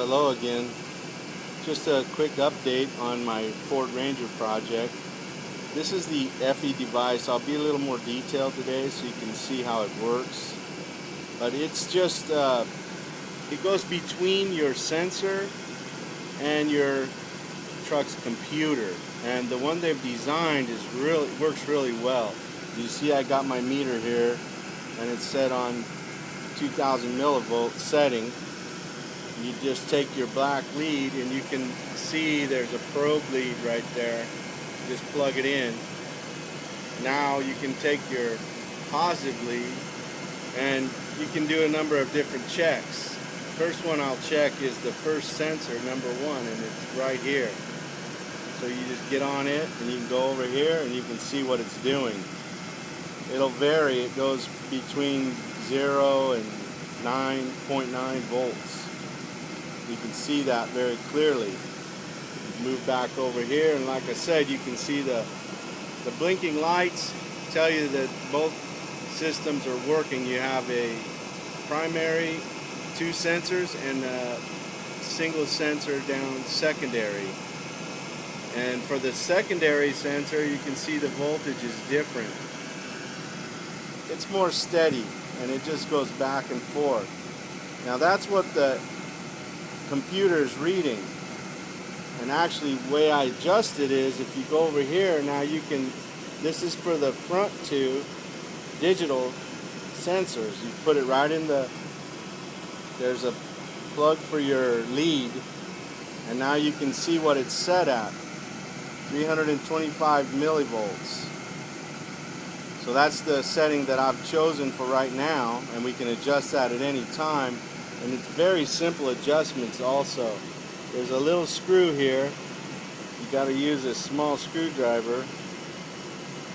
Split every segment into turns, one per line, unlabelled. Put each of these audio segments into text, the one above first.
Hello again. Just a quick update on my Ford Ranger project. This is the FE device. I'll be a little more detailed today so you can see how it works. But it's just, it goes between your sensor and your truck's computer. And the one they've designed works really well. You see I got my meter here and it's set on 2000 millivolt setting. You just take your black lead and you can see there's a probe lead right there. Just plug it in. Now you can take your positive lead and you can do a number of different checks. First one I'll check is the first sensor, number 1, and it's right here. So you just get on it and you can go over here and you can see what it's doing. It'll vary. It goes between 0 and 9.9 volts. You can see that very clearly. Move back over here, and like I said, you can see the blinking lights tell you that both systems are working. You have a primary 2 sensors and a single sensor down secondary. And for the secondary sensor, you can see the voltage is different. It's more steady and it just goes back and forth. Now that's what the computer is reading. And actually the way I adjust it is, if you go over here, now you can, this is for the front 2 digital sensors. You put it right in there's a plug for your lead, and now you can see what it's set at, 325 millivolts. So that's the setting that I've chosen for right now, and we can adjust that at any time. And it's very simple adjustments also. There's a little screw here. You got to use a small screwdriver,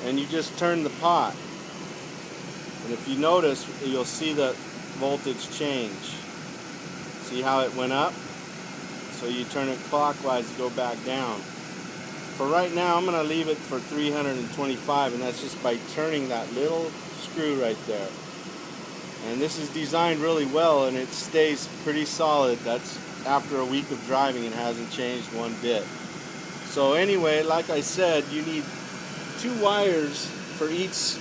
and you just turn the pot. And if you notice, you'll see the voltage change. See how it went up? So you turn it clockwise to go back down. For right now, I'm going to leave it for 325, and that's just by turning that little screw right there. And this is designed really well, and it stays pretty solid. That's after a week of driving, it hasn't changed one bit. So anyway, like I said, you need 2 wires for each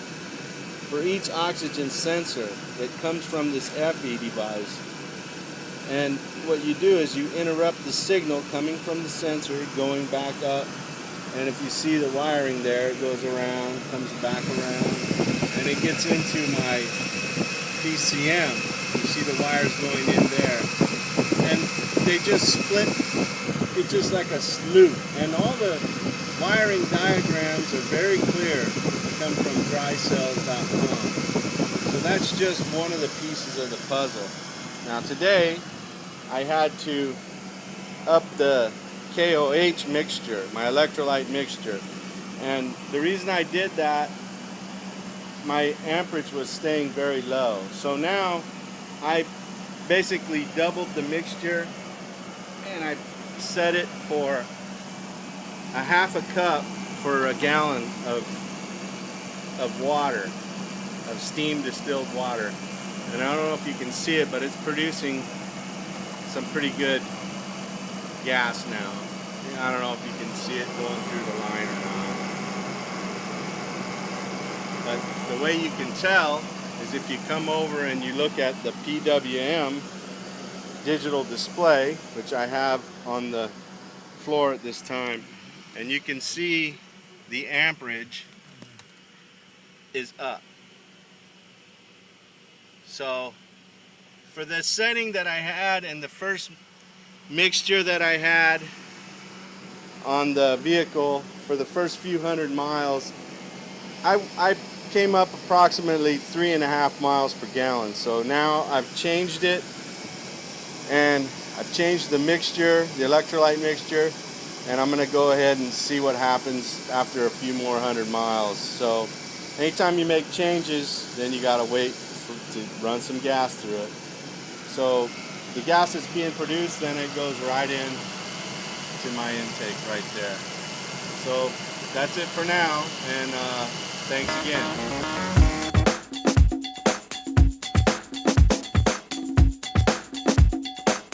oxygen sensor that comes from this FE device. And what you do is you interrupt the signal coming from the sensor going back up. And if you see the wiring there, it goes around, comes back around, and it gets into my PCM. You see the wires going in there, and they just split. It's just like a loop, and all the wiring diagrams are very clear. They come from drycells.com. So that's just one of the pieces of the puzzle. Now today I had to up the KOH mixture, my electrolyte mixture, and the reason I did that, my amperage was staying very low. So now I basically doubled the mixture, and I set it for a half a cup for a gallon of water, of steam distilled water. And I don't know if you can see it, but it's producing some pretty good gas now. I don't know if you can see it going through the line or not. But the way you can tell is if you come over and you look at the PWM digital display, which I have on the floor at this time, and you can see the amperage is up. So for the setting that I had and the first mixture that I had on the vehicle for the first few hundred miles, I came up approximately 3.5 miles per gallon. So now I've changed it, and I've changed the mixture, the electrolyte mixture, and I'm going to go ahead and see what happens after a few more 100 miles. So anytime you make changes, then you got to wait to run some gas through it. So the gas that's being produced, then it goes right in to my intake right there. So that's it for now, and thanks again.